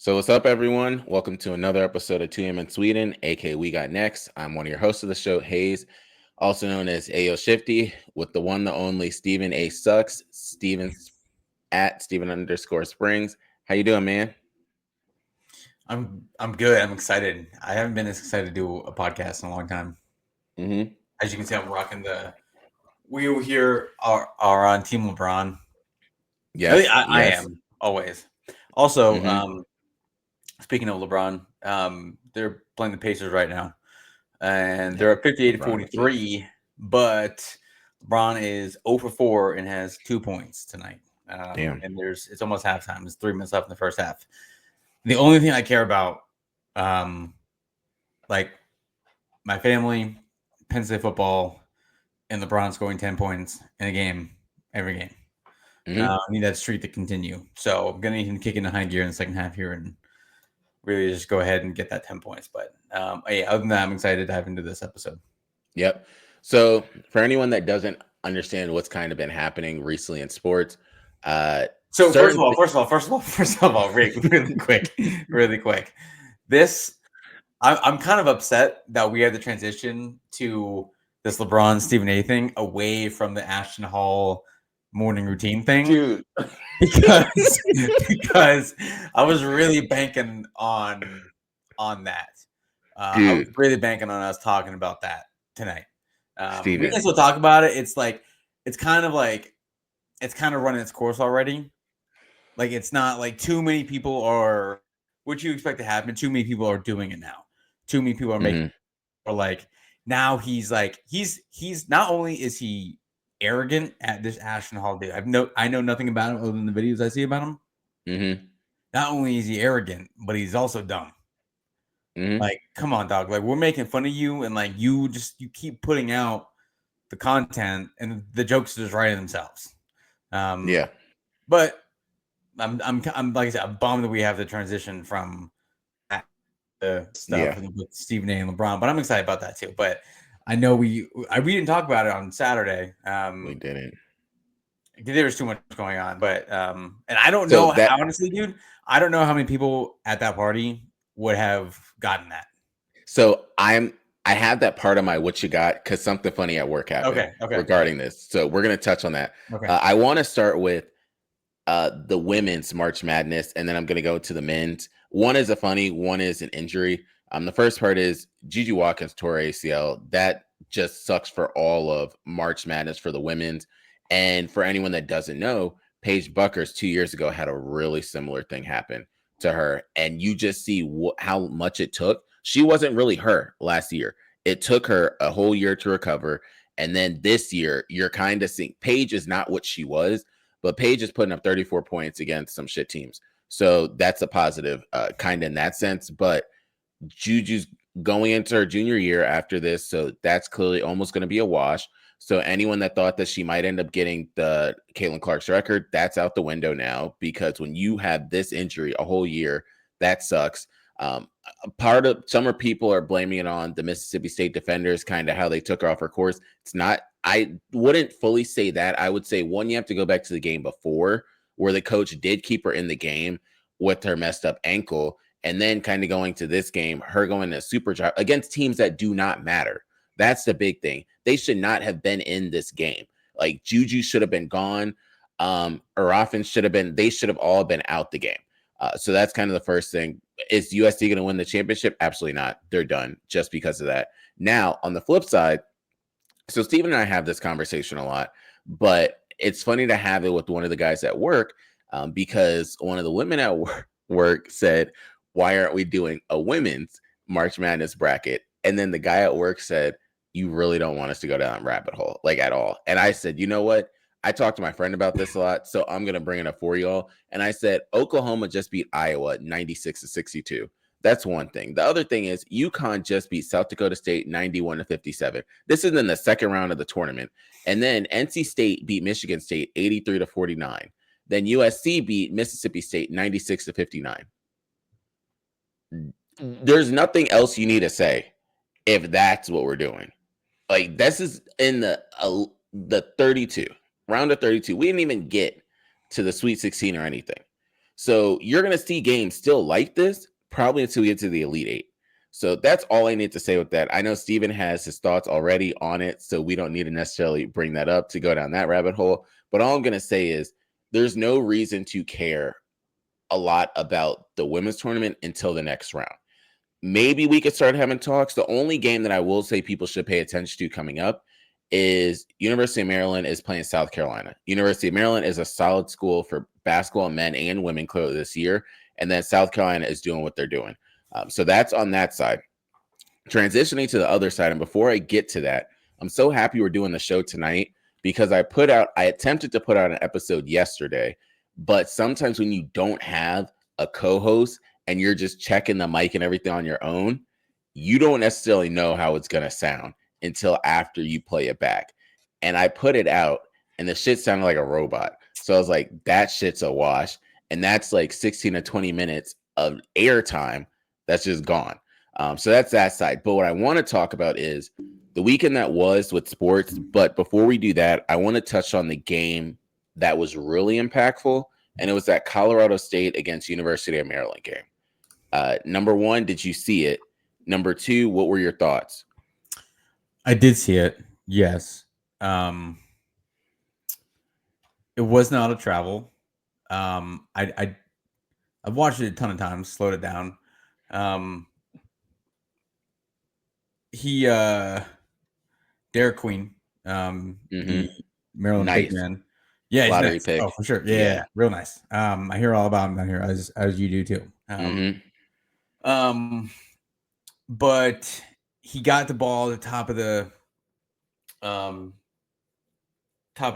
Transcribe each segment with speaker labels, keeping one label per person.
Speaker 1: So what's up, everyone? Welcome to another episode of 2M in Sweden, aka We Got Next. I'm one of your hosts of the show, Hayes, also known as Ayo Shifty, with the one, the only Stephen A. Sucks, Steven's at Steven_Springs. How you doing, man?
Speaker 2: I'm good. I'm excited. I haven't been this excited to do a podcast in a long time.
Speaker 1: Mm-hmm.
Speaker 2: As you can see, I'm rocking the. We here are on Team LeBron. At least
Speaker 1: Yes,
Speaker 2: I
Speaker 1: yes.
Speaker 2: am always. Also,
Speaker 1: Mm-hmm.
Speaker 2: speaking of LeBron, they're playing the Pacers right now, and
Speaker 1: Yeah.
Speaker 2: they're at 58 to
Speaker 1: LeBron with it.
Speaker 2: 43. But LeBron is 0 for 4 and has 2 points tonight.
Speaker 1: Damn.
Speaker 2: And it's almost halftime. There's 3 minutes left in the first half. The only thing I care about, um, like my family, Penn State football, and LeBron scoring 10 points in a game every game.
Speaker 1: Mm-hmm.
Speaker 2: I need that streak to continue. So I'm going to need him to kick into high gear in the second half here and really just go ahead and get that 10 points. But yeah, other than that, I'm excited to dive into this episode.
Speaker 1: Yep. So for anyone that doesn't understand what's kind of been happening recently in sports,
Speaker 2: So first
Speaker 1: certain
Speaker 2: of all, really quick. This I'm kind of upset that we had the transition to this LeBron Stephen A thing away from the Ashton Hall morning routine thing,
Speaker 1: dude.
Speaker 2: because I was really banking on that. I was
Speaker 1: Dude,
Speaker 2: really banking on us talking about that tonight. We can
Speaker 1: Steven.
Speaker 2: still talk about it. It's kind of running its course already. Like it's not like too many people are what you expect to happen. Too many people are doing it now. Too many people are making or like now he's not only is he arrogant at this Ashton Hall dude. I know nothing about him other than the videos I see about him.
Speaker 1: Mm-hmm.
Speaker 2: Not only is he arrogant, but he's also dumb.
Speaker 1: Mm-hmm.
Speaker 2: Like, come on, dog. Like we're making fun of you, and like you keep putting out the content, and the jokes just writing themselves.
Speaker 1: Yeah.
Speaker 2: But I'm like I said, I'm bummed that we have to transition from the stuff
Speaker 1: Yeah.
Speaker 2: with Stephen A. and LeBron, but I'm excited about that too. But I know we didn't talk about it on Saturday.
Speaker 1: We didn't.
Speaker 2: There was too much going on, but and I don't
Speaker 1: So
Speaker 2: know
Speaker 1: that
Speaker 2: honestly, dude. I don't know how many people at that party would have gotten that.
Speaker 1: so I have that part of my what you got because something funny at work happened
Speaker 2: Okay.
Speaker 1: regarding this. So we're gonna touch on that.
Speaker 2: Okay.
Speaker 1: I want to start with the women's March Madness, and then I'm gonna go to the men's. One is a funny, one is an injury. The first part is Gigi Watkins tore ACL. That just sucks for all of March Madness for the women's. And for anyone that doesn't know, Paige Buckers 2 years ago had a really similar thing happen to her. And you just see how much it took. She wasn't really her last year. It took her a whole year to recover. And then this year, you're kind of seeing Paige is not what she was, but Paige is putting up 34 points against some shit teams. So that's a positive kind of in that sense. But Juju's going into her junior year after this. So that's clearly almost going to be a wash. So anyone that thought that she might end up getting the Caitlin Clark's record, that's out the window now, because when you have this injury a whole year, that sucks. Part of summer people are blaming it on the Mississippi State defenders, kind of how they took her off her course. It's not, I wouldn't fully say that. I would say, one, you have to go back to the game before where the coach did keep her in the game with her messed up ankle. And then kind of going to this game, her going to super drive against teams that do not matter. That's the big thing. They should not have been in this game. Like Juju should have been gone. Arafin should have been, they should have all been out the game. So that's kind of the first thing. Is USC going to win the championship? Absolutely not. They're done just because of that. Now, on the flip side, so Steven and I have this conversation a lot, but it's funny to have it with one of the guys at work because one of the women at work said, why aren't we doing a women's March Madness bracket? And then the guy at work said, you really don't want us to go down that rabbit hole, like at all. And I said, you know what? I talked to my friend about this a lot, so I'm going to bring it up for y'all. And I said, Oklahoma just beat Iowa 96-62. That's one thing. The other thing is UConn just beat South Dakota State 91-57. This is in the second round of the tournament. And then NC State beat Michigan State 83-49. Then USC beat Mississippi State 96-59. There's nothing else you need to say if that's what we're doing. Like, this is in the 32 round of 32. We didn't even get to the Sweet 16 or anything. So you're going to see games still like this probably until we get to the Elite Eight. So that's all I need to say with that. I know Steven has his thoughts already on it, so we don't need to necessarily bring that up to go down that rabbit hole. But all I'm going to say is there's no reason to care a lot about the women's tournament until the next round. Maybe we could start having talks. The only game that I will say people should pay attention to coming up is University of Maryland is playing South Carolina. University of Maryland is a solid school for basketball, men and women, clearly this year. And then South Carolina is doing what they're doing. So that's on that side. Transitioning to the other side, and before I get to that, I'm so happy we're doing the show tonight because I attempted to put out an episode yesterday, but sometimes when you don't have a co-host and you're just checking the mic and everything on your own, you don't necessarily know how it's going to sound until after you play it back. And I put it out and the shit sounded like a robot. So I was like, that shit's a wash. And that's like 16 to 20 minutes of airtime that's just gone. So that's that side. But what I want to talk about is the weekend that was with sports. But before we do that, I want to touch on the game that was really impactful. And it was that Colorado State against University of Maryland game. Number one, did you see it? Number two, what were your thoughts?
Speaker 2: I did see it. Yes. It was not a travel. I've watched it a ton of times, slowed it down. Derek Queen, the Maryland
Speaker 1: nice.
Speaker 2: big man. Yeah, he's
Speaker 1: Lottery
Speaker 2: nice.
Speaker 1: pick.
Speaker 2: Oh, for sure. Yeah, real nice. I hear all about him down here, as you do too. But he got the ball at the top of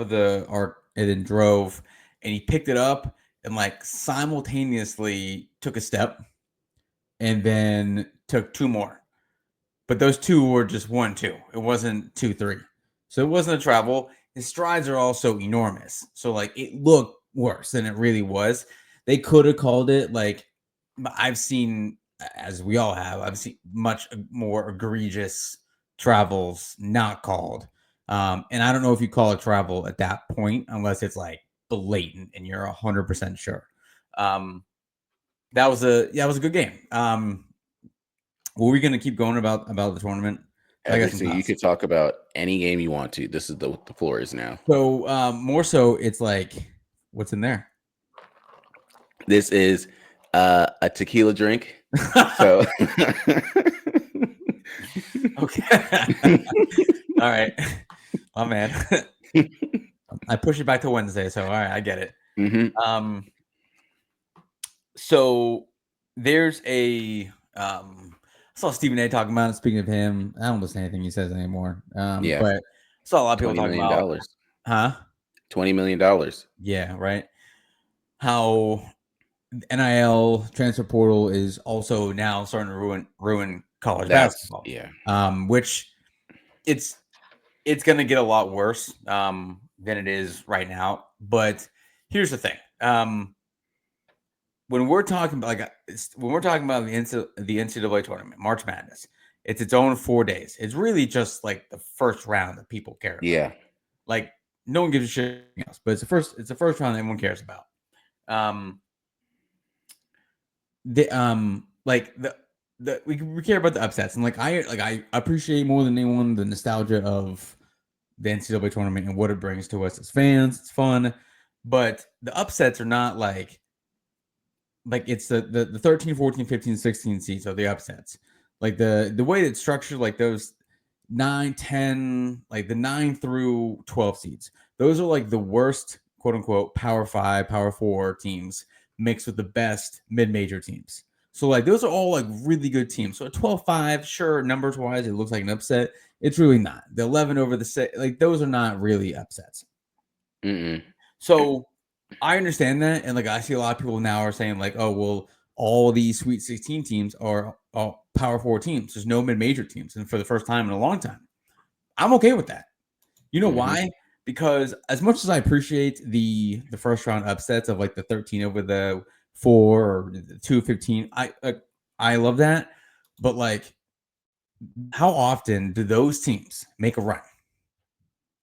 Speaker 2: the arc and then drove, and he picked it up and like simultaneously took a step and then took two more. But those two were just 1-2. It wasn't 2-3. So it wasn't a travel. His strides are also enormous. So like it looked worse than it really was. They could have called it like I've seen, as we all have, I've seen much more egregious travels not called. And I don't know if you call it travel at that point unless it's like blatant and you're 100% sure. That was a good game. Were we going to keep going about the tournament?
Speaker 1: Everything. You could talk about any game you want to. This is the floor is now.
Speaker 2: So more so, it's like, what's in there?
Speaker 1: This is a tequila drink. So
Speaker 2: okay. All right. Oh man. I push it back to Wednesday, so all right, I get it. So there's a I saw Stephen A talking about it. Speaking of him, I don't listen to anything he says anymore. But I saw a lot of people talking about
Speaker 1: $20 million.
Speaker 2: Yeah, right. How NIL transfer portal is also now starting to ruin college basketball.
Speaker 1: Yeah.
Speaker 2: Which it's going to get a lot worse than it is right now. But here's the thing. When we're talking about the NCAA tournament, March Madness, it's its own 4 days. It's really just like the first round that people care about.
Speaker 1: Yeah.
Speaker 2: Like no one gives a shit else, but it's the first round that everyone cares about. We care about the upsets, and I appreciate more than anyone the nostalgia of the NCAA tournament and what it brings to us as fans. It's fun, but the upsets are not like it's the 13, 14, 15, 16 seeds are the upsets. Like the way it's structured, like those 9, 10, like the 9 through 12 seeds. Those are like the worst, quote unquote, Power 5, Power 4 teams mixed with the best mid-major teams. So like those are all like really good teams. So a 12-5, sure, numbers wise, it looks like an upset. It's really not. The 11 over the 6, like those are not really upsets. So I understand that, and like I see a lot of people now are saying like, oh well, all these Sweet 16 teams are all Power 4 teams. There's no mid-major teams, and for the first time in a long time, I'm okay with that. You know why? Because as much as I appreciate the first round upsets of like the 13 over the 4 or the 2-15, I love that. But like, how often do those teams make a run?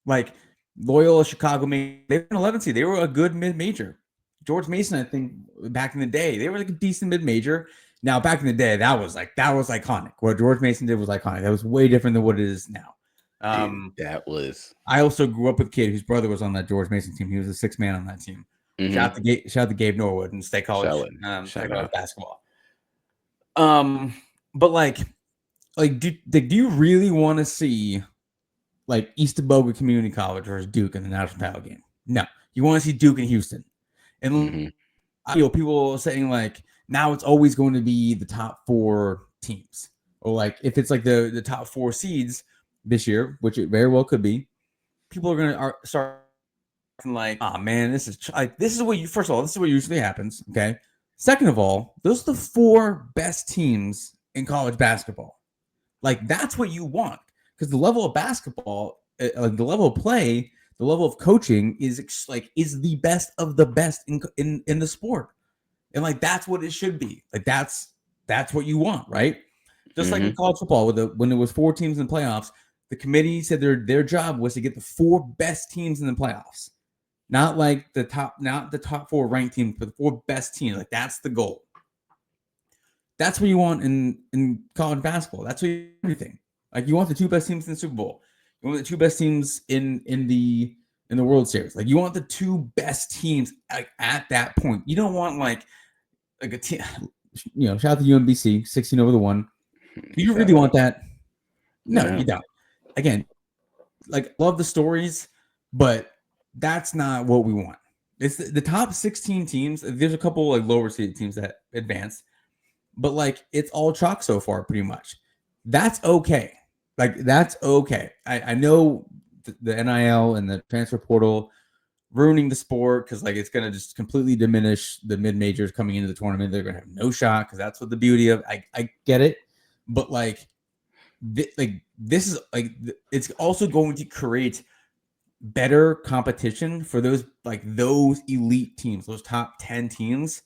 Speaker 2: Like Loyola Chicago, they were an 11 seed. They were a good mid-major. George Mason, I think back in the day, they were like a decent mid-major. Now, back in the day, that was iconic. What George Mason did was iconic. That was way different than what it is now.
Speaker 1: Dude, that was.
Speaker 2: I also grew up with a kid whose brother was on that George Mason team. He was the sixth man on that team.
Speaker 1: Mm-hmm.
Speaker 2: Shout out to Gabe Norwood and State College,
Speaker 1: Shout
Speaker 2: college
Speaker 1: out.
Speaker 2: basketball. But like do you really want to see like East Boga Community College versus Duke in the national title game? No, you want to see Duke and Houston. And people saying like now it's always going to be the top 4 teams, or like if it's like the top 4 seeds this year, which it very well could be, people are going to start like, oh man, this is what you. First of all, this is what usually happens. Okay. Second of all, those are the 4 best teams in college basketball. Like that's what you want, because the level of basketball, the level of play, the level of coaching is the best of the best in the sport, and like that's what it should be. Like that's what you want, right? Just like in college football, when there was 4 teams in the playoffs, the committee said their job was to get the 4 best teams in the playoffs, not the top 4 ranked teams, but the 4 best teams. Like that's the goal. That's what you want in college basketball. That's what everything. Like you want the 2 best teams in the Super Bowl. You want the 2 best teams in the World Series. Like you want the 2 best teams at that point. You don't want like a team. Shout out to UMBC 16 over the 1. Do you really want that? No, you don't. Again, like love the stories, but that's not what we want. It's the top 16 teams. There's a couple like lower seeded teams that advance, but like it's all chalk so far, pretty much. That's okay. Like that's okay. I know the NIL and the transfer portal ruining the sport, because like it's gonna just completely diminish the mid majors coming into the tournament. They're gonna have no shot, because that's what the beauty of. I get it, but like this is like it's also going to create better competition for those elite teams, those top 10 teams,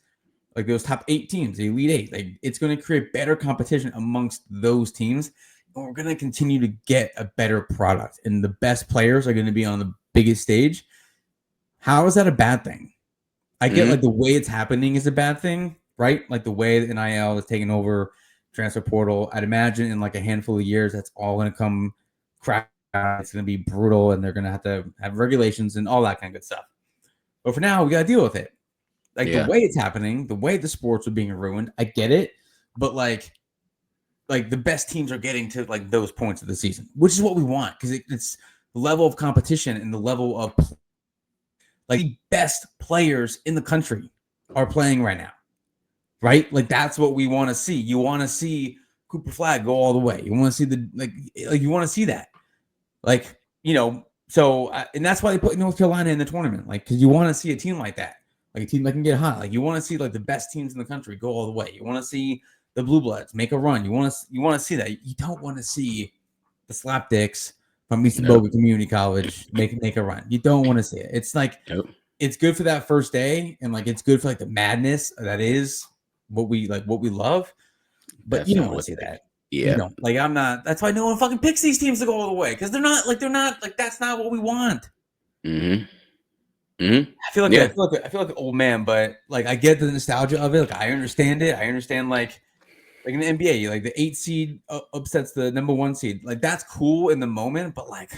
Speaker 2: like those top 8 teams, the elite 8. Like it's going to create better competition amongst those teams, and we're going to continue to get a better product, and the best players are going to be on the biggest stage. How is that a bad thing? I get like the way it's happening is a bad thing, right? Like the way the NIL is taking over transfer portal. I'd imagine in like a handful of years, that's all going to come crap. It's going to be brutal, and they're going to have regulations and all that kind of good stuff. But for now, we got to deal with it. Like the way it's happening, the way the sports are being ruined, I get it. But like the best teams are getting to like those points of the season, which is what we want, because it's the level of competition and the level of like the best players in the country are playing right now, right? Like that's what we want to see. You want to see Cooper Flag go all the way. You want to see you want to see that. Like, so, and that's why they put North Carolina in the tournament, like, because you want to see a team like that, like a team that can get hot. Like, you want to see like the best teams in the country go all the way. You want to see the Blue Bloods make a run. You want to see that. You don't want to see the slapdicks from East Boga Community College make a run. You don't want to see it. It's like it's good for that first day, and like it's good for like the madness that is what we love. But that's you don't want to see that. Yeah, I'm not. That's why no one fucking picks these teams to go all the way, because they're not that's not what we want. I feel like I feel like an old man, but like I get the nostalgia of it. Like I understand it. I understand like in the NBA, like the 8 seed upsets the number 1 seed. Like that's cool in the moment, but like,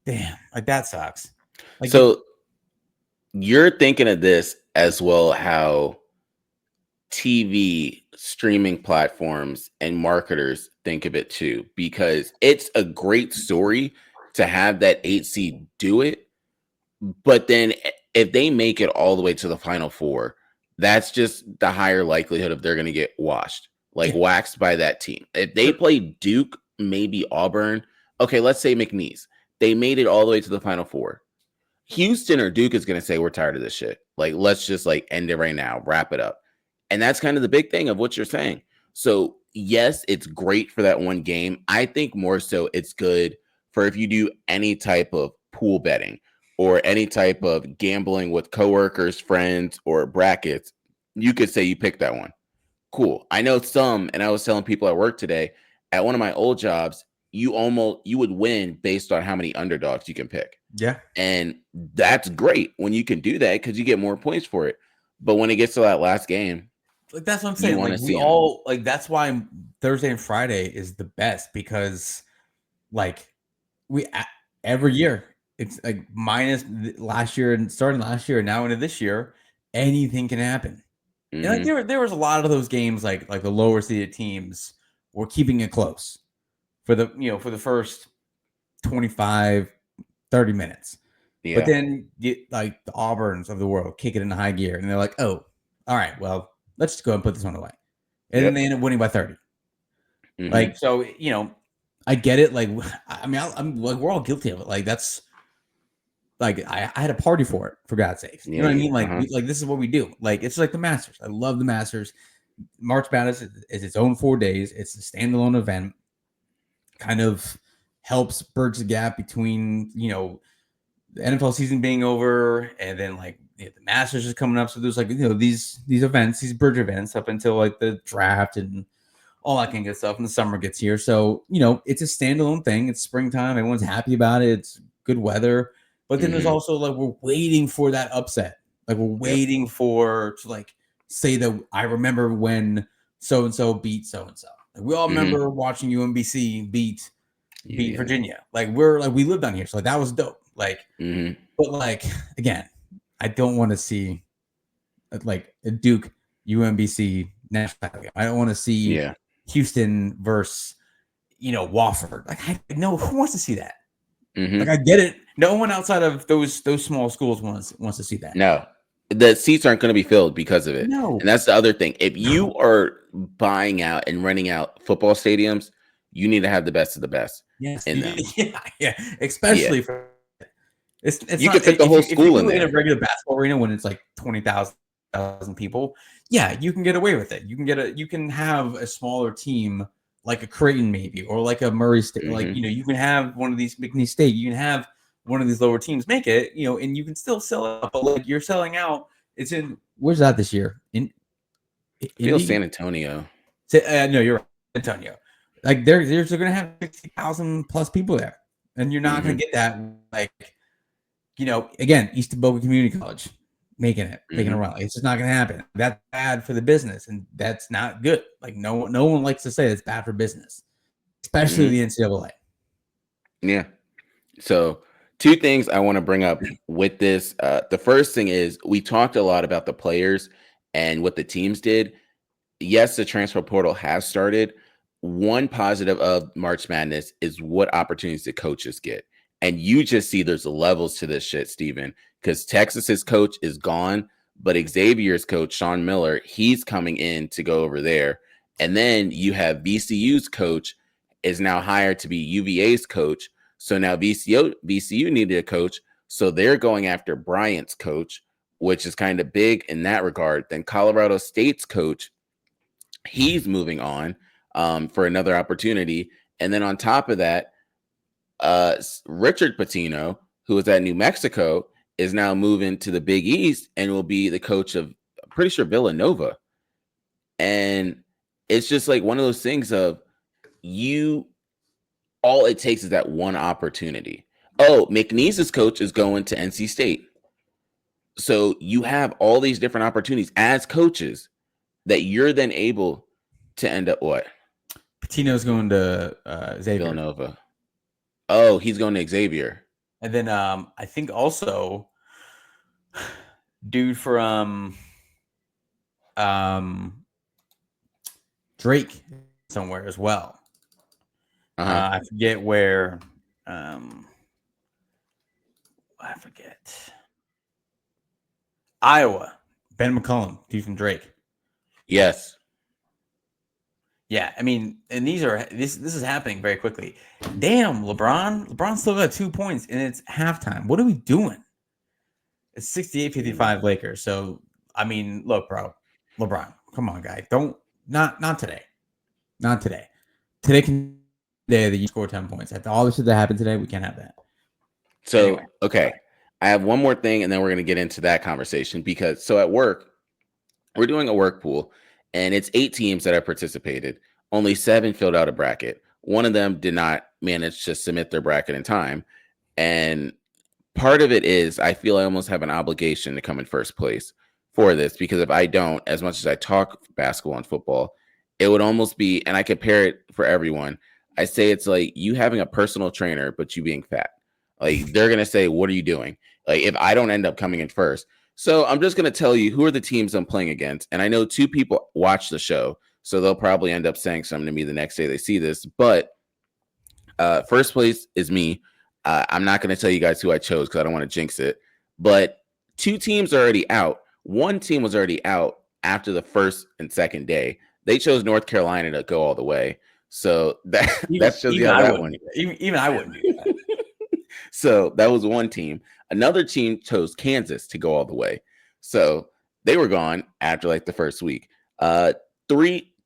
Speaker 2: damn, like that sucks. Like,
Speaker 1: so you're thinking of this as well, how TV streaming platforms and marketers think of it too, because it's a great story to have that 8 seed do it. But then if they make it all the way to the Final Four, that's just the higher likelihood of they're going to get washed, waxed by that team. If they play Duke, maybe Auburn, okay, let's say McNeese, they made it all the way to the Final Four. Houston or Duke is going to say, we're tired of this shit. Like, let's just end it right now, wrap it up. And that's kind of the big thing of what you're saying. So yes, it's great for that one game. I think more so it's good for if you do any type of pool betting or any type of gambling with coworkers, friends, or brackets. You could say you picked that one. Cool. I know some, and I was telling people at work today, at one of my old jobs, you would win based on how many underdogs you can pick.
Speaker 2: Yeah.
Speaker 1: And that's great when you can do that because you get more points for it. But when it gets to that last game,
Speaker 2: Like that's what I'm
Speaker 1: you
Speaker 2: saying.
Speaker 1: want
Speaker 2: Like
Speaker 1: to
Speaker 2: we
Speaker 1: see them.
Speaker 2: all like that's why Thursday and Friday is the best because like we every year it's like minus last year and starting last year and now into this year, anything can happen. And like there was a lot of those games like the lower seeded teams were keeping it close for the for the first 25, 30 minutes.
Speaker 1: Yeah.
Speaker 2: But then like the Auburns of the world kick it into high gear and they're like, oh, all right, well, let's just go and put this one away. And then they end up winning by 30. Like, so, I get it. Like, I mean, I'm like, we're all guilty of it. Like, that's like, I had a party for it, for God's sakes. You know what I mean? Like, like this is what we do. Like, it's like the Masters. I love the Masters. March Madness is its own 4 days. It's a standalone event. Kind of helps bridge the gap between, the NFL season being over and then like the Masters is coming up. So there's like, these events, these bridge events up until like the draft and all that kind of good stuff. And the summer gets here. So, it's a standalone thing. It's springtime. Everyone's happy about it. It's good weather. But then there's also like, we're waiting for that upset. Like we're waiting to like say that I remember when so-and-so beat so-and-so. Like we all remember watching UMBC beat Virginia. Like we lived down here. So like, that was dope. Like, but like, again, I don't want to see like a Duke UMBC national game. I don't want to see Houston versus, Wofford. Like, no, who wants to see that? Like, I get it. No one outside of those small schools wants to see that.
Speaker 1: No, the seats aren't going to be filled because of it.
Speaker 2: No,
Speaker 1: and that's the other thing. If you are buying out and renting out football stadiums, you need to have the best of the best in them.
Speaker 2: Yeah, especially for it's
Speaker 1: you
Speaker 2: not,
Speaker 1: can fit the whole school in there.
Speaker 2: In a regular basketball arena when it's like 20,000 people. Yeah, you can get away with it. You can have a smaller team like a Creighton maybe or like a Murray State. Like you can have one of these McNeese State. You can have one of these lower teams make it. And you can still sell it. But like you're selling out. It's in where's that this year? In
Speaker 1: San Antonio.
Speaker 2: No, you're right, Antonio. Like they're going to have 60,000 plus people there, and you're not going to get that. Like again, East Boca Community College making a run. Like, it's just not going to happen. That's bad for the business, and that's not good. Like no one likes to say it's bad for business, especially the NCAA.
Speaker 1: Yeah. So 2 things I want to bring up with this. The first thing is we talked a lot about the players and what the teams did. Yes, the transfer portal has started. One positive of March Madness is what opportunities the coaches get. And you just see there's levels to this shit, Steven, because Texas's coach is gone, but Xavier's coach, Sean Miller, he's coming in to go over there. And then you have VCU's coach is now hired to be UVA's coach. So now VCU needed a coach. So they're going after Bryant's coach, which is kind of big in that regard. Then Colorado State's coach, he's moving on for another opportunity. And then on top of that, Richard Pitino, who was at New Mexico, is now moving to the Big East and will be the coach of, I'm pretty sure, Villanova. And it's just like one of those things of all it takes is that one opportunity. Oh, McNeese's coach is going to NC State. So you have all these different opportunities as coaches that you're then able to end up what?
Speaker 2: Pitino's going to Xavier.
Speaker 1: Villanova. Oh, he's going to Xavier.
Speaker 2: And then I think also dude from Drake somewhere as well. I forget where. I forget. Iowa. Ben McCullum, dude from Drake.
Speaker 1: Yes.
Speaker 2: Yeah, I mean, and this is happening very quickly. Damn, LeBron still got 2 points, and it's halftime. What are we doing? It's 68-55 Lakers. So, I mean, look, bro, LeBron, come on, guy. Not today. Not today. Today can day that you score 10 points. After all the shit that happened today, we can't have that.
Speaker 1: So, anyway. Okay. I have one more thing, and then we're going to get into that conversation because at work, we're doing a work pool. And it's 8 teams that have participated. Only 7 filled out a bracket. One of them did not manage to submit their bracket in time. And part of it is I feel I almost have an obligation to come in first place for this, because if I don't, as much as I talk basketball and football, it would almost be, and I compare it for everyone. I say it's like you having a personal trainer, but you being fat. Like they're going to say, what are you doing? Like if I don't end up coming in first. So I'm just going to tell you who are the teams I'm playing against. And I know 2 people watch the show, so they'll probably end up saying something to me the next day they see this. But first place is me. I'm not going to tell you guys who I chose because I don't want to jinx it. But 2 teams are already out. 1 team was already out after the first and second day. They chose North Carolina to go all the way. So that shows you how that one.
Speaker 2: Even I wouldn't do that.
Speaker 1: So that was 1 team. Another team chose Kansas to go all the way. So they were gone after like the first week. 2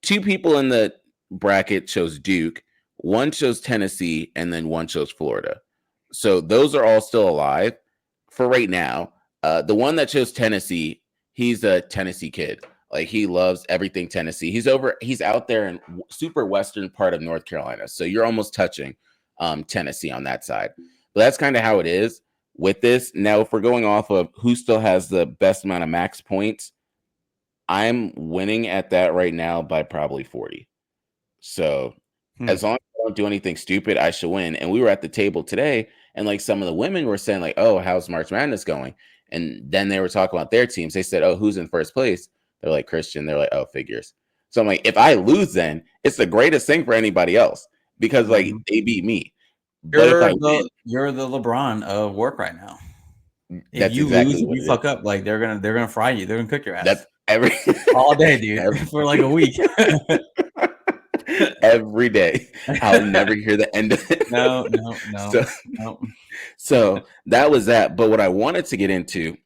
Speaker 1: people in the bracket chose Duke. 1 chose Tennessee, and then 1 chose Florida. So those are all still alive for right now. The one that chose Tennessee, he's a Tennessee kid. Like he loves everything Tennessee. He's out there in super western part of North Carolina. So you're almost touching Tennessee on that side. But that's kind of how it is with this. Now, if we're going off of who still has the best amount of max points, I'm winning at that right now by probably 40. So as long as I don't do anything stupid, I should win. And we were at the table today, and like some of the women were saying, like, oh, how's March Madness going? And then they were talking about their teams. They said, oh, who's in first place? They're like, Christian. They're like, oh, figures. So I'm like, if I lose, then it's the greatest thing for anybody else because like they beat me. But if I win,
Speaker 2: you're the LeBron of work right now. If
Speaker 1: that's
Speaker 2: you
Speaker 1: exactly
Speaker 2: lose,
Speaker 1: what
Speaker 2: you
Speaker 1: it
Speaker 2: fuck
Speaker 1: is.
Speaker 2: up. Like they're gonna fry you. They're gonna cook your ass.
Speaker 1: That's every
Speaker 2: all day, dude, for like a week.
Speaker 1: Every day. I'll never hear the end of it.
Speaker 2: No.
Speaker 1: So that was that. But what I wanted to get into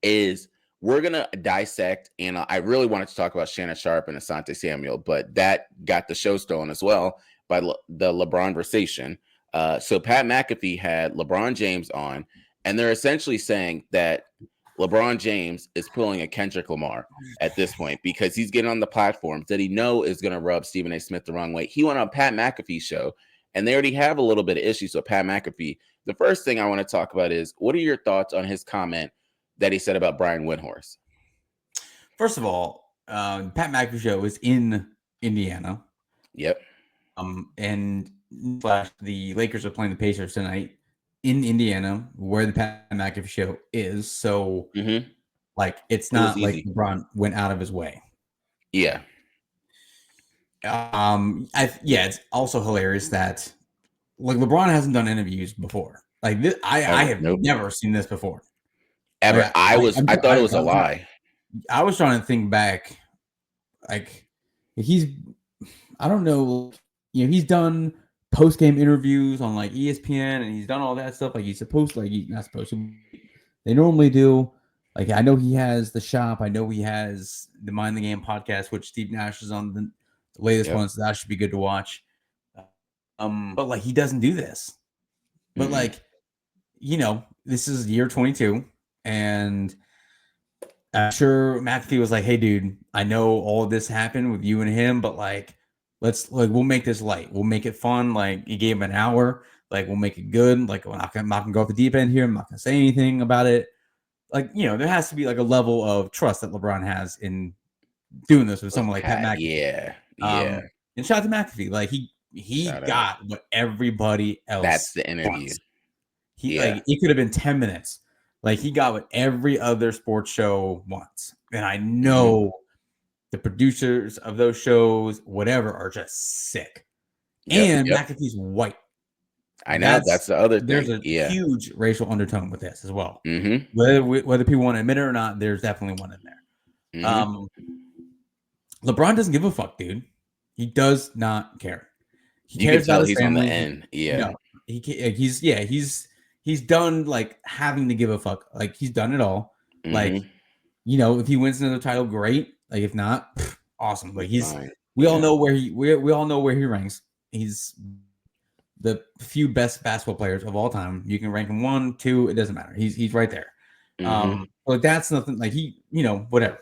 Speaker 1: is we're going to dissect, and I really wanted to talk about Shannon Sharp and Asante Samuel, but that got the show stolen as well by the LeBron versation. So Pat McAfee had LeBron James on, and they're essentially saying that LeBron James is pulling a Kendrick Lamar at this point because he's getting on the platforms that he know is going to rub Stephen A. Smith the wrong way. He went on Pat McAfee's show, and they already have a little bit of issues with Pat McAfee. The first thing I want to talk about is, what are your thoughts on his comment that he said about Brian Windhorst?
Speaker 2: First of all, Pat McAfee show is in Indiana.
Speaker 1: Yep.
Speaker 2: And the Lakers are playing the Pacers tonight in Indiana, where the Pat McAfee show is. So, like, it's not like LeBron went out of his way.
Speaker 1: Yeah.
Speaker 2: It's also hilarious that like LeBron hasn't done interviews before. Like this, I have never seen this before.
Speaker 1: Ever.
Speaker 2: Like,
Speaker 1: I thought it was a lie.
Speaker 2: I was trying to think back. Like I don't know. You know, he's done post-game interviews on like ESPN, and he's done all that stuff. Like he's supposed to, like he's not supposed to. They normally do. Like I know he has the shop. I know he has the Mind the Game podcast, which Steve Nash is on the latest one, so that should be good to watch. But like he doesn't do this. But like, you know, this is year 22, and I'm sure McAfee was like, "Hey, dude, I know all of this happened with you and him, but like, we'll make this light. We'll make it fun. Like, he gave him an hour. Like, we'll make it good. Like, I'm not gonna go off the deep end here. I'm not gonna say anything about it. Like, you know, there has to be like a level of trust that LeBron has in doing this with someone like Pat McAfee.
Speaker 1: Yeah.
Speaker 2: And shout out to McAfee. Like, he got what everybody else.
Speaker 1: That's the interview.
Speaker 2: Wants. Like, it could have been 10 minutes. Like, he got what every other sports show wants. And I know the producers of those shows, whatever, are just sick. And McAfee's white.
Speaker 1: I know. That's the other thing.
Speaker 2: There's a huge racial undertone with this as well.
Speaker 1: Mm-hmm.
Speaker 2: Whether people want to admit it or not, there's definitely one in there. LeBron doesn't give a fuck, dude. He does not care. He cares about his family.
Speaker 1: On the end. Yeah.
Speaker 2: No, he's done like having to give a fuck. Like he's done it all. Like, you know, if he wins another title, great. Like if not, awesome. Like we all know where we all know where he ranks. He's the few best basketball players of all time. You can rank him 1, 2, it doesn't matter. He's right there. But that's nothing like he, you know, whatever.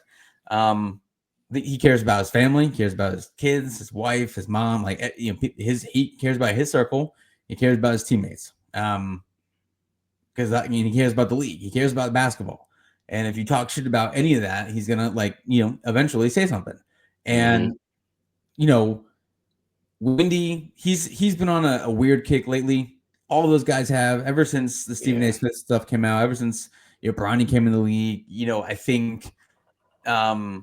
Speaker 2: He cares about his family, he cares about his kids, his wife, his mom, like, you know, he cares about his circle, he cares about his teammates. because he cares about the league. He cares about basketball. And if you talk shit about any of that, he's gonna eventually say something. And Wendy, he's been on a weird kick lately. All those guys have ever since the Stephen A. Smith stuff came out. Ever since Bronny came in the league, I think, I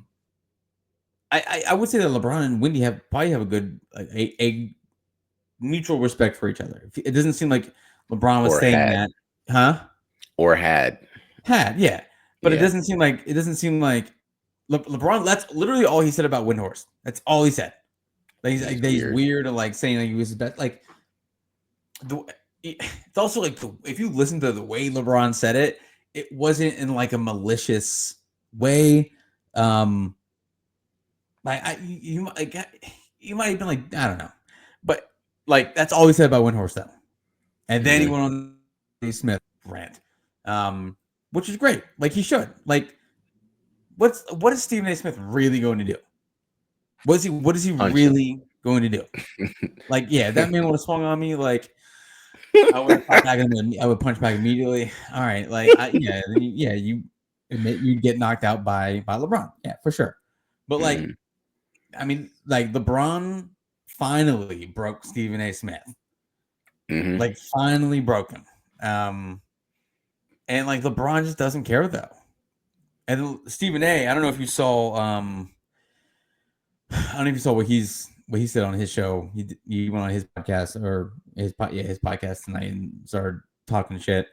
Speaker 2: would say that LeBron and Wendy probably have a good a mutual respect for each other. It doesn't seem like LeBron was saying that, huh?
Speaker 1: Or had,
Speaker 2: yeah. But it doesn't seem like LeBron. That's literally all he said about Windhorst. That's all he said. Like he's weird and like saying he was his best. Like it's also like if you listen to the way LeBron said it, it wasn't in like a malicious way. You might have been like, I don't know, but like that's all he said about Windhorst though. And then he went on the Smith rant, which is great. Like he should. Like, what is Stephen A. Smith really going to do? What is he really going to do? Like, yeah, that man would have swung on me. Like, I would punch back immediately. All right, like, you admit you'd get knocked out by LeBron, yeah, for sure. But like, I mean, like LeBron finally broke Stephen A. Smith. Like, finally broke him. And like LeBron just doesn't care though. And Stephen A., I don't know if you saw what he said on his show. He went on his podcast or his podcast tonight and started talking shit.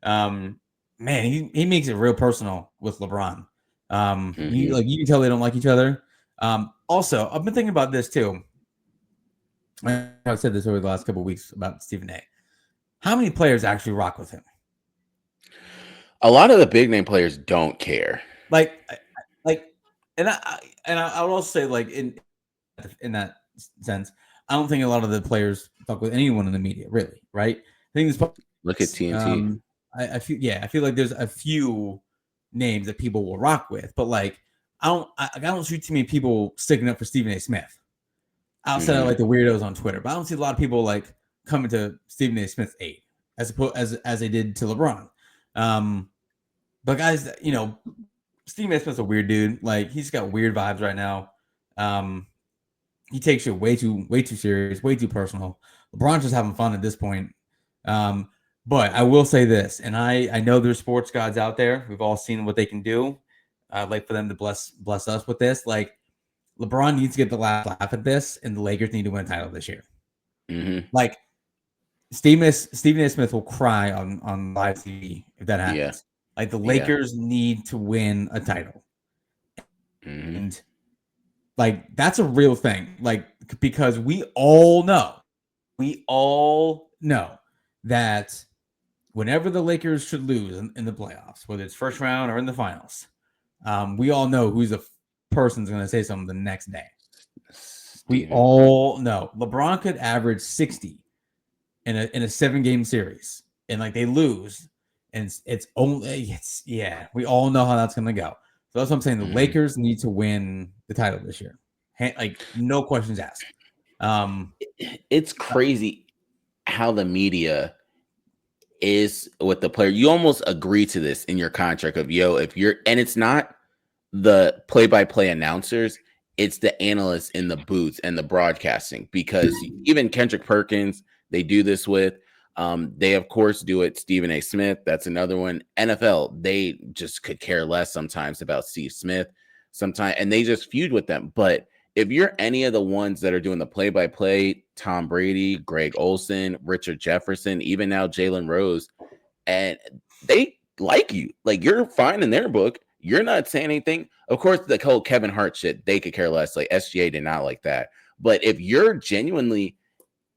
Speaker 2: Man, he makes it real personal with LeBron. You can tell they don't like each other. Also, I've been thinking about this too. I've said this over the last couple of weeks about Stephen A. How many players actually rock with him?
Speaker 1: A lot of the big name players don't care.
Speaker 2: And I would also say, like, in that sense, I don't think a lot of the players talk with anyone in the media, really, right? I think this.
Speaker 1: Look at TNT.
Speaker 2: I feel like there's a few names that people will rock with, but like I don't see too many people sticking up for Stephen A. Smith outside of like the weirdos on Twitter. But I don't see a lot of people like coming to Stephen A. Smith's aid as they did to LeBron. But guys, Stephen A. Smith's a weird dude. Like, he's got weird vibes right now. He takes it way too serious, way too personal. LeBron's just having fun at this point. But I will say this, and I know there's sports gods out there. We've all seen what they can do. I'd like for them to bless us with this. Like, LeBron needs to get the last laugh at this, and the Lakers need to win a title this year. Like, Stephen A. Smith will cry on live TV if that happens. Yeah. Like, the Lakers need to win a title. And like, that's a real thing. Like, because we all know that whenever the Lakers should lose in the playoffs, whether it's first round or in the finals, we all know who's the person's going to say something the next day. We all know LeBron could average 60 in a 7-game series, and like they lose, and we all know how that's going to go. So that's what I'm saying. The Lakers need to win the title this year. Like, no questions asked.
Speaker 1: It's crazy how the media is with the player. You almost agree to this in your contract of, and it's not the play-by-play announcers, it's the analysts in the booths and the broadcasting, because even Kendrick Perkins, they do this with. They, of course, do it. Stephen A. Smith, that's another one. NFL, they just could care less sometimes about Steve Smith sometimes, and they just feud with them. But if you're any of the ones that are doing the play-by-play, Tom Brady, Greg Olson, Richard Jefferson, even now Jalen Rose, and they like you. Like, you're fine in their book. You're not saying anything. Of course, the whole Kevin Hart shit, they could care less. Like, SGA did not like that. But if you're genuinely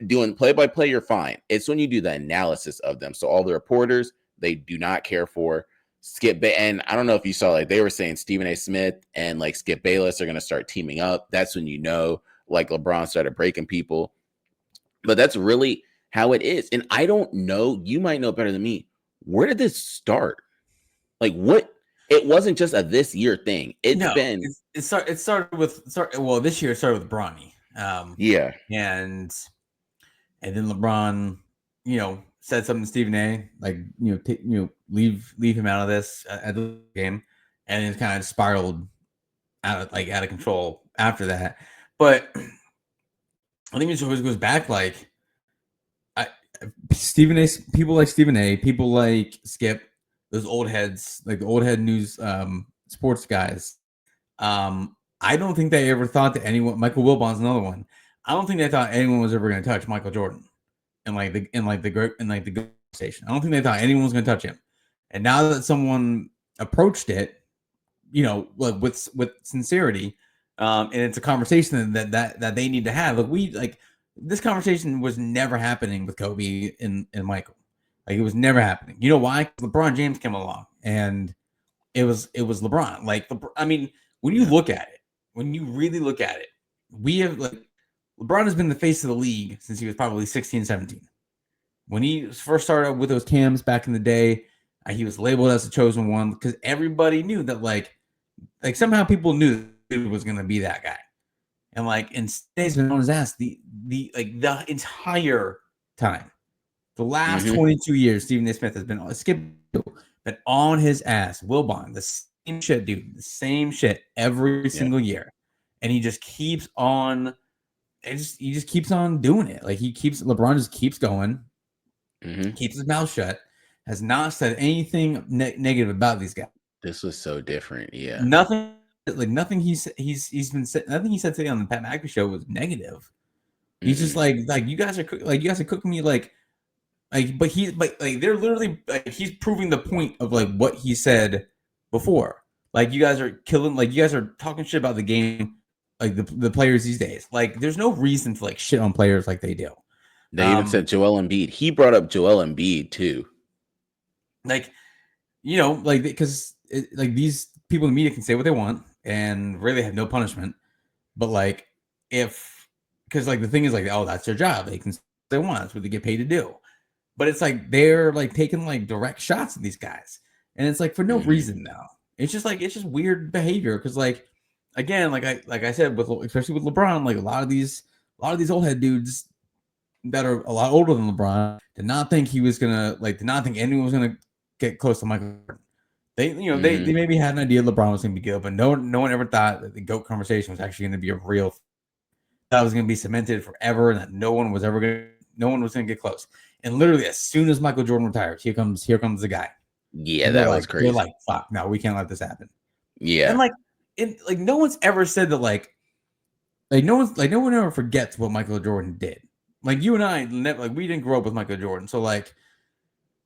Speaker 1: doing play-by-play, you're fine. It's when you do the analysis of them. So all the reporters, they do not care for Skip. And I don't know if you saw, like, they were saying Stephen A. Smith and like Skip Bayless are going to start teaming up. That's when like LeBron started breaking people. But that's really how it is. And I don't know, you might know better than me. Where did this start? Like, what? It wasn't just a this year thing. It started with this year it started with Bronny. And then LeBron,
Speaker 2: said something to Stephen A. Like, leave him out of this at the game, and it's kind of spiraled out of control after that. But I think it just always goes back Stephen A. People like Stephen A. People like Skip, those old heads, like the old head news sports guys. I don't think they ever thought that anyone. Michael Wilbon's another one. I don't think they thought anyone was ever going to touch Michael Jordan in the station. I don't think they thought anyone was going to touch him. And now that someone approached it, with sincerity, and it's a conversation that they need to have. This conversation was never happening with Kobe and Michael. Like, it was never happening. You know why? LeBron James came along, and it was LeBron. When you look at it, when you really look at it, we have LeBron has been the face of the league since he was probably 16, 17. When he first started with those cams back in the day, he was labeled as the chosen one because everybody knew that somehow people knew he was going to be that guy. And Stephen's been on his ass the entire time. The last 22 years, Stephen A. Smith has been on his ass. Wilbon, the same shit, dude. The same shit every single year. And he just keeps on. He just keeps on doing it. LeBron just keeps going, keeps his mouth shut, has not said anything negative about these guys.
Speaker 1: This was so different. Yeah.
Speaker 2: Nothing he's been said. Nothing he said today on the Pat McAfee show was negative. He's just you guys are cooking me but they're literally he's proving the point of what he said before. You guys are killing. You guys are talking shit about the game, the players these days. There's no reason to shit on players like they do.
Speaker 1: They even said Joel Embiid. He brought up Joel Embiid too.
Speaker 2: Because these people in the media can say what they want and really have no punishment. But because the thing is oh, that's their job. They can say what they want. That's what they get paid to do. But it's they're taking direct shots at these guys, and it's for no reason now. It's just weird behavior because again, I said, especially with LeBron, a lot of these old head dudes that are a lot older than LeBron did not think he was gonna did not think anyone was gonna get close to Michael Jordan. They they maybe had an idea LeBron was gonna be good, but no one ever thought that the GOAT conversation was actually gonna be a real that was gonna be cemented forever, and that no one was gonna get close. And literally, as soon as Michael Jordan retires, here comes the guy.
Speaker 1: Yeah, that was crazy.
Speaker 2: They're fuck, no, we can't let this happen.
Speaker 1: Yeah,
Speaker 2: and no one's ever said that no one ever forgets what Michael Jordan did. You and I we didn't grow up with Michael Jordan, so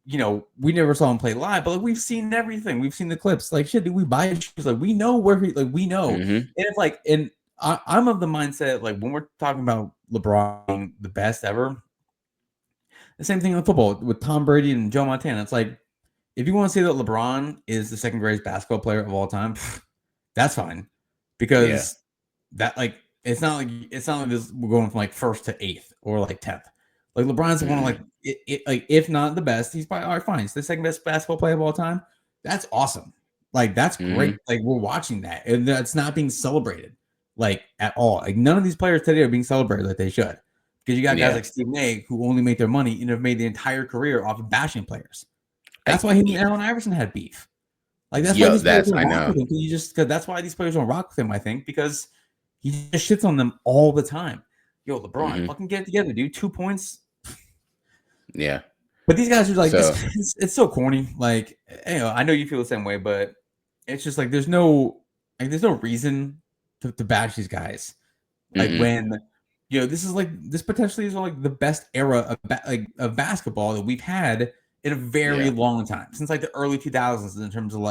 Speaker 2: we never saw him play live, but we've seen everything. We've seen the clips. Shit, dude, we buy shoes. We know where he we know. And it's and I'm of the mindset when we're talking about LeBron being the best ever. The same thing in football with Tom Brady and Joe Montana. It's if you want to say that LeBron is the second greatest basketball player of all time, that's fine, because that it's not like this. We're going from first to 8th or 10th. LeBron's one of if not the best, he's probably all right. Fine, he's the second best basketball player of all time. That's awesome. That's great. We're watching that, and that's not being celebrated at all. None of these players today are being celebrated like they should. Because you got guys like Stephen A. who only make their money and have made the entire career off of bashing players. That's why him and Allen Iverson had beef. That's why these players don't rock with him. Because that's why these players don't rock with him, I think, because he just shits on them all the time. Yo, LeBron, fucking get it together, dude. 2 points.
Speaker 1: Yeah.
Speaker 2: But these guys are it's so corny. I know you feel the same way, but it's just there's no reason to bash these guys. When this potentially is the best era of basketball that we've had in a very long time, since the early 2000s, in terms of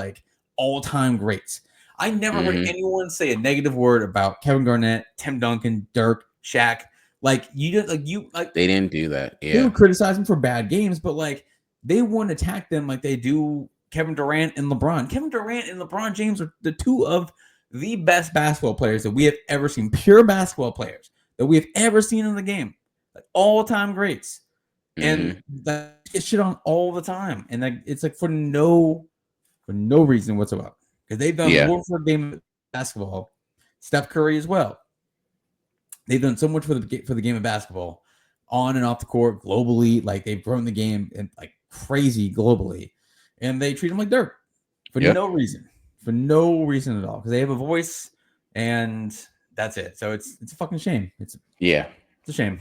Speaker 2: all-time greats. I never heard anyone say a negative word about Kevin Garnett, Tim Duncan, Dirk, Shaq. They
Speaker 1: didn't do that. Yeah,
Speaker 2: they would criticize them for bad games, but they wouldn't attack them like they do Kevin Durant and LeBron. Kevin Durant and LeBron James are the two of the best basketball players that we have ever seen. Pure basketball players that we have ever seen in the game, all-time greats, and that get shit on all the time, and it's for no reason whatsoever, because they've done more for the game of basketball. Steph Curry as well. They've done so much for the game of basketball on and off the court globally. Like they've grown the game and like crazy globally, and they treat him like dirt for no reason at all because they have a voice and that's it. So it's a fucking shame. It's a shame.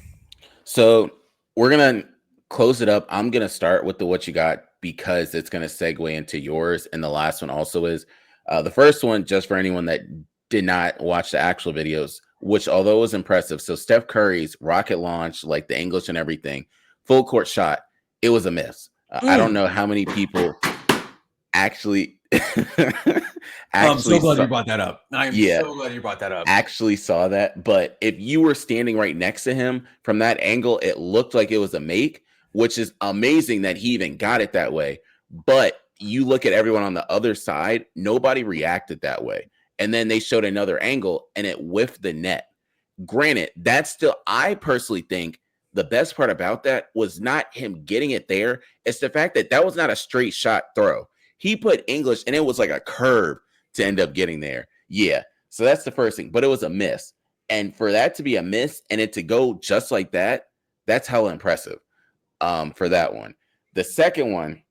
Speaker 1: So we're gonna close it up. I'm gonna start with the what you got because it's gonna segue into yours, and the last one also is the first one. Just for anyone that did not watch the actual videos, which although it was impressive, so Steph Curry's rocket launch, like the English and everything, full court shot, it was a miss. I don't know how many people actually.
Speaker 2: I'm so glad you brought that up. So glad you brought that up.
Speaker 1: Actually saw that, but if you were standing right next to him from that angle, it looked like it was a make, which is amazing that he even got it that way. But you look at everyone on the other side, nobody reacted that way. And then they showed another angle and it whiffed the net. Granted, that's still, I personally think the best part about that was not him getting it there. It's the fact that that was not a straight shot throw. He put English and it was like a curve to end up getting there. Yeah. So that's the first thing, but it was a miss. And for that to be a miss and it to go just like that, that's hella impressive for that one. The second one,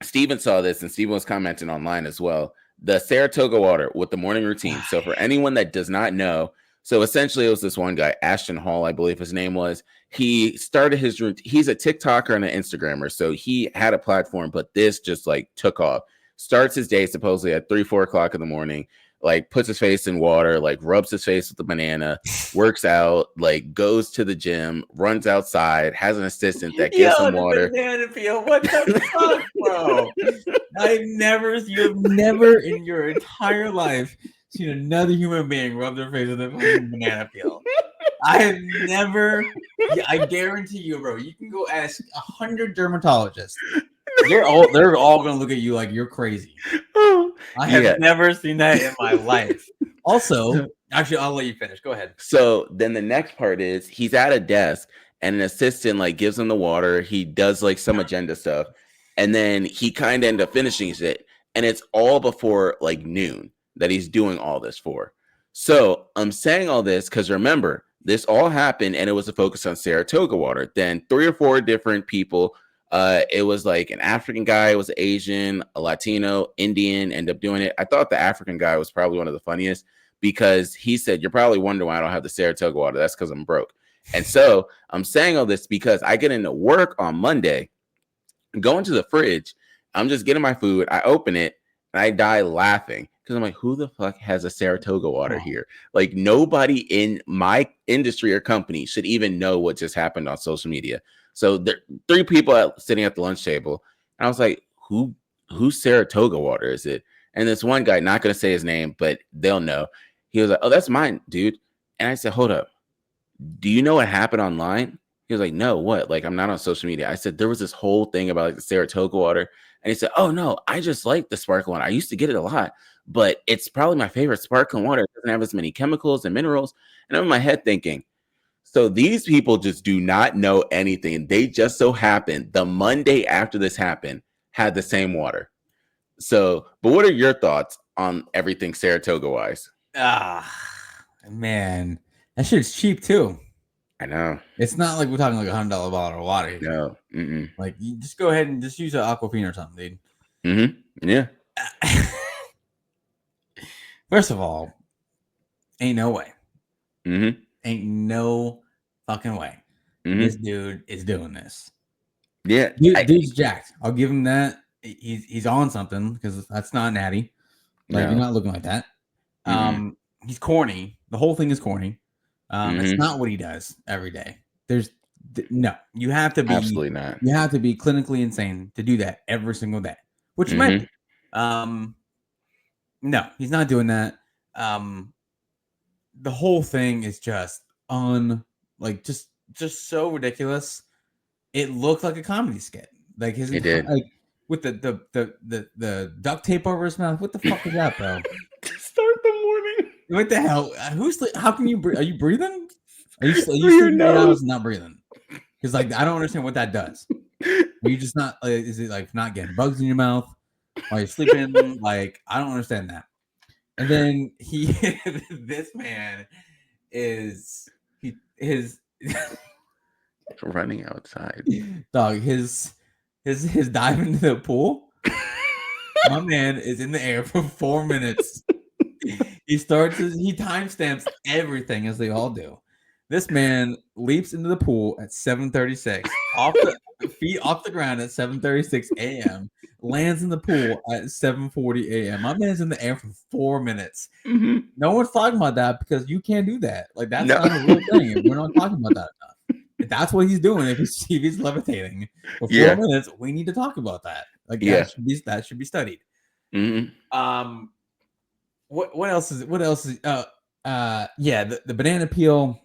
Speaker 1: Steven saw this and Steven was commenting online as well. The Saratoga water with the morning routine. So for anyone that does not know, so essentially it was this one guy, Ashton Hall, I believe his name was. He started his routine. He's a TikToker and an Instagrammer. So he had a platform, but this just like took off. Starts his day supposedly at 3-4 o'clock in the morning, like puts his face in water, like rubs his face with a banana, works out, like goes to the gym, runs outside, has an assistant that gives him water.
Speaker 2: Banana peel. What the fuck, bro? You've never in your entire life seen another human being rub their face with a banana peel. I have never. I guarantee you, bro. You can go ask 100 dermatologists. They're all going to look at you like you're crazy. I have never seen that in my life. Also, actually, I'll let you finish. Go ahead.
Speaker 1: So then the next part is he's at a desk and an assistant like gives him the water. He does like some agenda stuff, and then he kind of end up finishing it, and it's all before like noon that he's doing all this for. So I'm saying all this because remember, this all happened and it was a focus on Saratoga water. Then 3 or 4 different people. It was like an African guy, it was Asian, a Latino, Indian, end up doing it. I thought the African guy was probably one of the funniest because he said, "You're probably wondering why I don't have the Saratoga water. That's because I'm broke." And so I'm saying all this because I get into work on Monday, go into the fridge, I'm just getting my food, I open it, and I die laughing because I'm like, who the fuck has a Saratoga water here? Like nobody in my industry or company should even know what just happened on social media. So there 3 people sitting at the lunch table. And I was like, whose Saratoga water is it? And this one guy, not going to say his name, but they'll know. He was like, "Oh, that's mine, dude." And I said, "Hold up. Do you know what happened online?" He was like, "No, what? Like, I'm not on social media." I said, "There was this whole thing about like the Saratoga water." And he said, "Oh, no, I just like the sparkling water. I used to get it a lot, but it's probably my favorite sparkling water. It doesn't have as many chemicals and minerals." And I'm in my head thinking, so these people just do not know anything. They just so happened the Monday after this happened had the same water. So, but what are your thoughts on everything Saratoga wise?
Speaker 2: Man, that shit's cheap too.
Speaker 1: I know.
Speaker 2: It's not like we're talking like $100 bottle of water here.
Speaker 1: No.
Speaker 2: Like you just go ahead and just use an Aquafina or something,
Speaker 1: dude. Yeah.
Speaker 2: First of all, ain't no way. Ain't no fucking way. This dude is doing this.
Speaker 1: Yeah.
Speaker 2: Dude's jacked. I'll give him that. He's on something because that's not natty. Like you're not looking like that. He's corny. The whole thing is corny. It's not what he does every day. No, you have to be
Speaker 1: absolutely not.
Speaker 2: You have to be clinically insane to do that every single day, which you might be. No, he's not doing that. The whole thing is just just so ridiculous. It looked like a comedy skit. Like it did. Like with the duct tape over his mouth. What the fuck is that, bro?
Speaker 1: Start the morning.
Speaker 2: What the hell? How can you breathe? Are you breathing? Are you sleeping 8 hours and not breathing? Because like I don't understand what that does. Are you just not? Is it like not getting bugs in your mouth while you're sleeping? Like I don't understand that. And then this man is his
Speaker 1: Running outside.
Speaker 2: Dog, his dive into the pool. My man is in the air for 4 minutes. He timestamps everything as they all do. This man leaps into the pool at 7:36, feet off the ground at 7:36 a.m., lands in the pool at 7:40 a.m. My man's in the air for 4 minutes.
Speaker 1: Mm-hmm.
Speaker 2: No one's talking about that because you can't do that. Like that's
Speaker 1: No.
Speaker 2: not a real thing. We're not talking about that enough. If that's what he's doing. If he's levitating for 4 minutes, we need to talk about that. Like that should be studied.
Speaker 1: Mm-hmm.
Speaker 2: What else is the banana peel.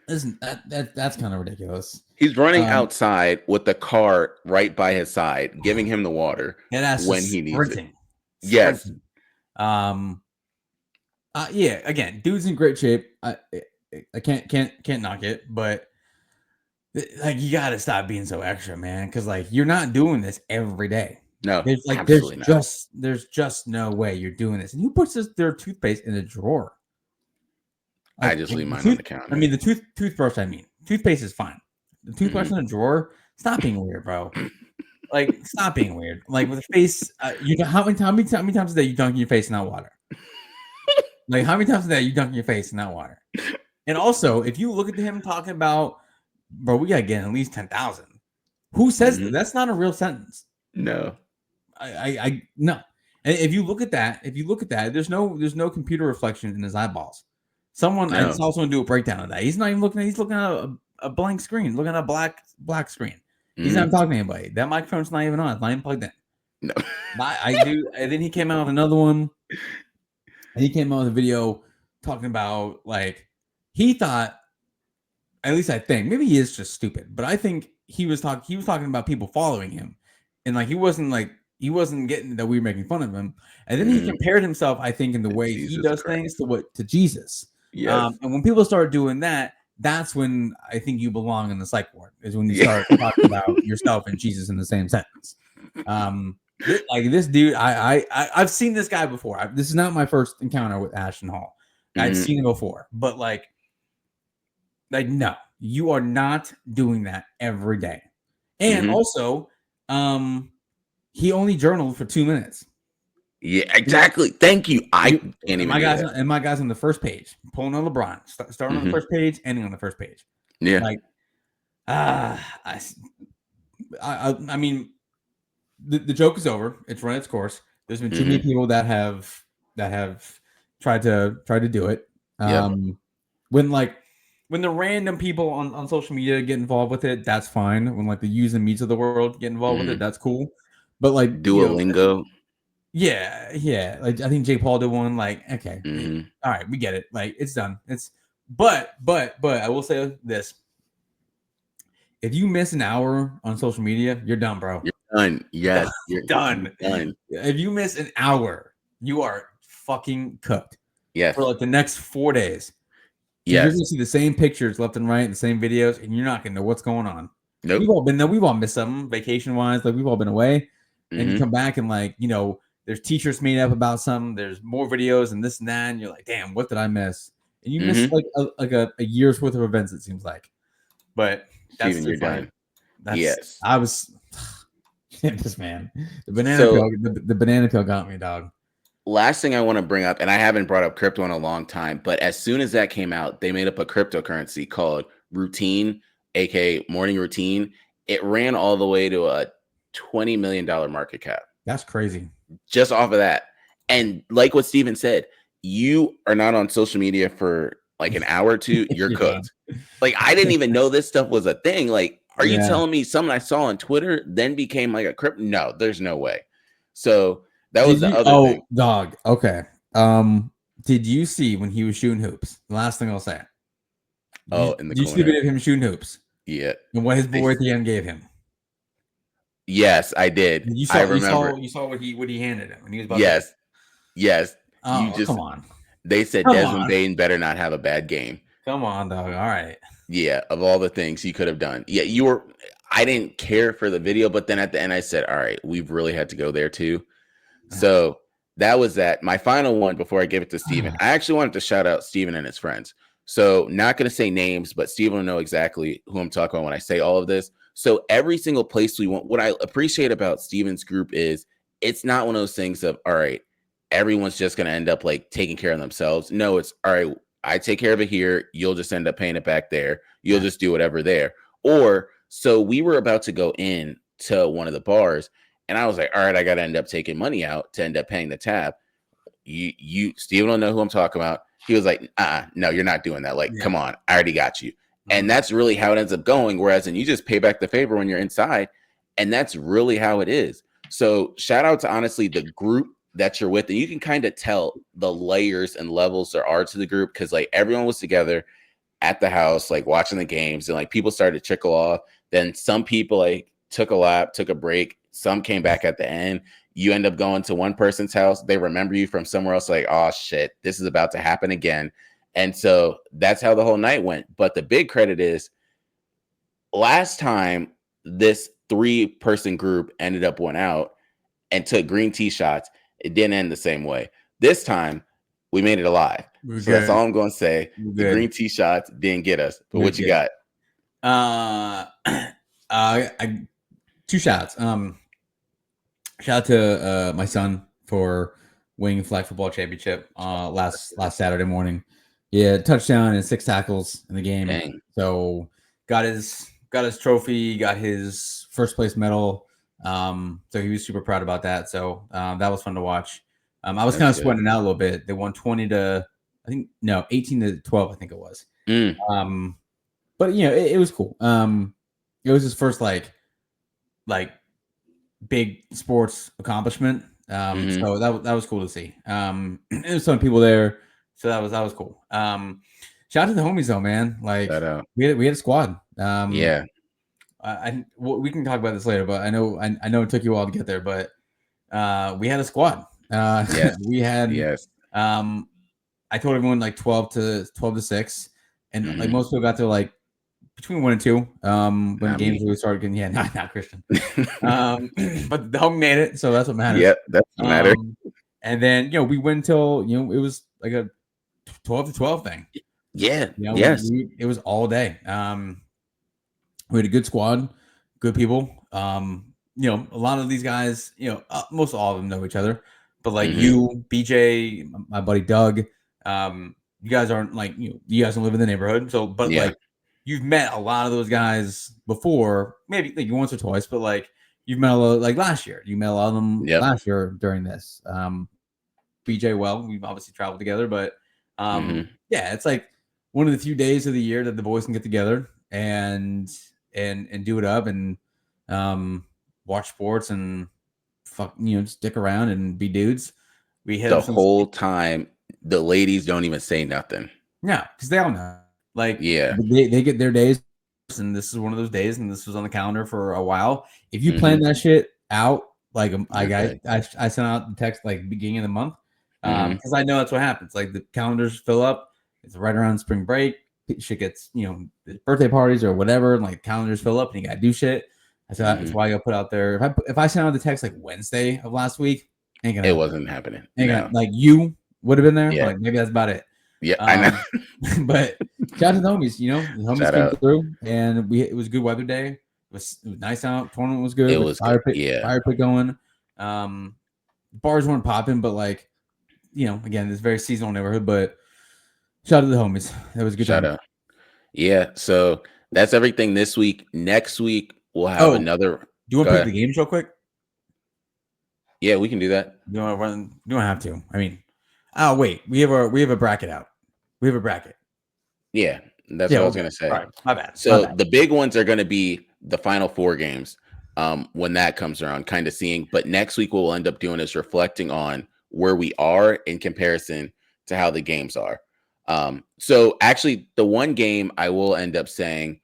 Speaker 2: Listen, that's kind of ridiculous.
Speaker 1: He's running outside with the car right by his side, giving him the water when he needs it. Yes.
Speaker 2: Yeah. Again, dude's in great shape. I can't knock it, but like you got to stop being so extra, man. Because like you're not doing this every day.
Speaker 1: No,
Speaker 2: there's just no way you're doing this. And who puts their toothpaste in a drawer?
Speaker 1: Like, I just leave mine on the counter.
Speaker 2: I mean, the toothbrush. I mean, toothpaste is fine. The toothbrush in a drawer. Stop being weird, bro. Like, stop being weird. Like with a face. How many times a day you dunk in your face in that water? Like how many times a day you dunk in your face in that water? And also, if you look at him talking about, bro, we gotta get at least 10,000. Who says that? That's not a real sentence?
Speaker 1: No.
Speaker 2: I no. And if you look at that, there's no computer reflection in his eyeballs. I saw someone do a breakdown of that. He's not even looking at. He's looking at a blank screen, looking at a black screen. He's not talking to anybody. That microphone's not even on. It's not even plugged in.
Speaker 1: No.
Speaker 2: I do. And then he came out with another one. And he came out with a video talking about like he thought. At least I think maybe he is just stupid, but I think he was talking about people following him, and like he wasn't getting that we were making fun of him. And then he compared himself, I think, in the way he does things to Jesus.
Speaker 1: Yes.
Speaker 2: And when people start doing that, that's when I think you belong in the psych ward. Is when you start talking about yourself and Jesus in the same sentence. Like this dude, I've seen this guy before. This is not my first encounter with Ashton Hall. I've seen him before, but like no, you are not doing that every day. And also, he only journaled for 2 minutes.
Speaker 1: Yeah, exactly. Thank you. I can't even.
Speaker 2: My guys on the first page, pulling on LeBron, starting on the first page, ending on the first page.
Speaker 1: Yeah.
Speaker 2: Like, I mean, the joke is over. It's run its course. There's been too many people that have tried to do it. When the random people on social media get involved with it, that's fine. When like the U's and Me's of the world get involved with it, that's cool. But like
Speaker 1: Duolingo.
Speaker 2: Yeah. Like I think Jay Paul did one. Like, okay, all right, we get it. Like it's done. But I will say this: if you miss an hour on social media, you're done, bro.
Speaker 1: You're done. Yes,
Speaker 2: you're done. If you miss an hour, you are fucking cooked.
Speaker 1: Yes.
Speaker 2: For like the next 4 days.
Speaker 1: Yes.
Speaker 2: You're gonna see the same pictures left and right, the same videos, and you're not gonna know what's going on.
Speaker 1: Nope.
Speaker 2: We've all been there. We've all missed something vacation wise. Like we've all been away, and you come back and like there's t-shirts made up about something. There's more videos and this and that, and you're like, damn, what did I miss? And you miss like a year's worth of events. It seems like, but that's
Speaker 1: Steven, you're done. Yes,
Speaker 2: I was. This man, the banana peel got me, dog.
Speaker 1: Last thing I want to bring up, and I haven't brought up crypto in a long time, but as soon as that came out, they made up a cryptocurrency called Routine, aka Morning Routine. It ran all the way to a $20 million market cap.
Speaker 2: That's crazy.
Speaker 1: Just off of that. And like what Steven said, you are not on social media for like an hour or two, you're cooked. Like, I didn't even know this stuff was a thing. Like, are you telling me something I saw on Twitter then became like a crypto? No, there's no way. So that was the other thing.
Speaker 2: Dog. Okay. Did you see when he was shooting hoops? The last thing I'll say.
Speaker 1: In the corner.
Speaker 2: Did you see the video of him shooting hoops?
Speaker 1: Yeah.
Speaker 2: And what his boy at the end gave him?
Speaker 1: Yes, I did. I remember.
Speaker 2: You saw what he handed him when he was about
Speaker 1: Yes.
Speaker 2: Oh, come on.
Speaker 1: They said Desmond Bain better not have a bad game.
Speaker 2: Come on, dog. All right.
Speaker 1: Yeah, of all the things you could have done. Yeah, I didn't care for the video, but then at the end I said, all right, we've really had to go there too. So that was that. My final one before I give it to Steven. I actually wanted to shout out Steven and his friends. So not going to say names, but Steven will know exactly who I'm talking about when I say all of this. So every single place we went, what I appreciate about Steven's group is it's not one of those things of, all right, everyone's just going to end up like taking care of themselves. No, it's all right. I take care of it here. You'll just end up paying it back there. You'll just do whatever there. Or so we were about to go in to one of the bars and I was like, all right, I got to end up taking money out to end up paying the tab. Steven don't know who I'm talking about. He was like, no, you're not doing that. Like, come on, I already got you. And that's really how it ends up going. Whereas, and you just pay back the favor when you're inside. And that's really how it is. So shout out to honestly the group that you're with. And you can kind of tell the layers and levels there are to the group. Cause like everyone was together at the house, like watching the games and like people started to trickle off. Then some people like took a lap, took a break. Some came back at the end. You end up going to one person's house. They remember you from somewhere else. Like, oh shit, this is about to happen again. And so that's how the whole night went. But the big credit is last time this 3-person group ended up went out and took green tea shots. It didn't end the same way. This time we made it alive. So that's all I'm going to say. The green tea shots didn't get us. But what you got?
Speaker 2: 2 shots. Shout out to my son for winning the flag football championship last Saturday morning. Yeah, touchdown and 6 tackles in the game. Dang. So got his trophy, got his first place medal. So he was super proud about that. So that was fun to watch. I was kind of sweating out a little bit. They won 18 to 12, I think it was. But you know, it was cool. It was his first like big sports accomplishment. So that was cool to see. There was some people there, so that was cool. Shout out to the homies though, man. Like we had a squad. We can talk about this later, but I know it took you a while to get there, but we had a squad. We had I told everyone like 12 to 6, and like most people got there like between 1 and 2 when the games really started getting not Christian. But the homie made it, so that's what matters.
Speaker 1: Yep, that's what matters.
Speaker 2: And then we went until it was like a 12 to 12 thing.
Speaker 1: Yeah. Yes.
Speaker 2: It was all day. We had a good squad, good people. A lot of these guys, most all of them know each other, but like you, BJ, my buddy Doug, you guys aren't like you guys don't live in the neighborhood, so like you've met a lot of those guys before, maybe like once or twice, but like you've met a lot like last year. You met a lot of them last year during this. BJ, we've obviously traveled together, but it's like one of the few days of the year that the boys can get together and do it up and watch sports and stick around and be dudes. We hit
Speaker 1: the whole time. The ladies don't even say nothing.
Speaker 2: No, because they all know. Like, they get their days, and this is one of those days, and this was on the calendar for a while. If you plan that shit out, like I sent out the text like beginning of the month, because I know that's what happens. Like the calendars fill up. It's right around spring break. Shit gets birthday parties or whatever, and like calendars fill up, and you gotta do shit. So that's why I put out there. If I sent out the text like Wednesday of last week, it
Speaker 1: wasn't happening.
Speaker 2: Like you would have been there. Like maybe that's about it.
Speaker 1: Yeah, I know.
Speaker 2: But shout out to the homies. The homies came through, and it was a good weather day. It was nice out. Tournament was good.
Speaker 1: It was
Speaker 2: fire pit going. Bars weren't popping, but like again, it's a very seasonal neighborhood. But shout out to the homies. That was a good.
Speaker 1: Shout out. Yeah. So that's everything this week. Next week we'll have another.
Speaker 2: Do you want to pick the games real quick?
Speaker 1: Yeah, we can do that.
Speaker 2: You don't have to. I mean, wait. We have a bracket out. We have a bracket.
Speaker 1: Yeah, that's what I was gonna say.
Speaker 2: All right, my bad.
Speaker 1: So the big ones are gonna be the final 4 games. When that comes around, kind of seeing. But next week what we'll end up doing is reflecting on where we are in comparison to how the games are. So actually, the one game I will end up saying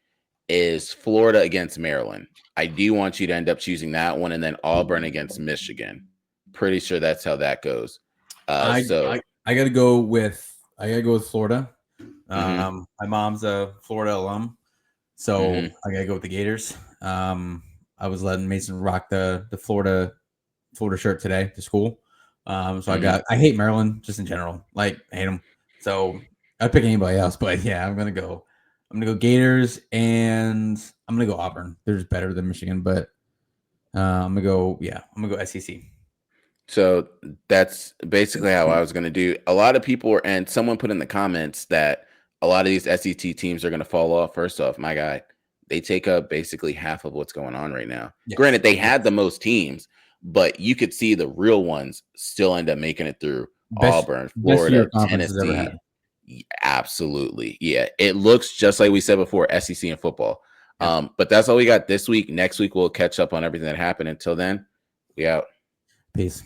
Speaker 1: is Florida against Maryland. I do want you to end up choosing that one, and then Auburn against Michigan. Pretty sure that's how that goes. I
Speaker 2: gotta go with Florida. My mom's a Florida alum, so I gotta go with the Gators. I was letting Mason rock the Florida shirt today to school. So I hate Maryland just in general. Like I hate them. So I'd pick anybody else, but yeah, I'm gonna go Gators, and I'm gonna go Auburn. They're just better than Michigan, but I'm gonna go SEC.
Speaker 1: So that's basically how I was going to do. A lot of people and someone put in the comments that a lot of these SEC teams are going to fall off. First off, my guy, they take up basically half of what's going on right now.
Speaker 2: Yes.
Speaker 1: Granted, they had the most teams, but you could see the real ones still end up making it through. Auburn, Florida, Tennessee. Absolutely. Yeah. It looks just like we said before, SEC and football.
Speaker 2: Yeah.
Speaker 1: But that's all we got this week. Next week, we'll catch up on everything that happened. Until then, we out.
Speaker 2: Peace.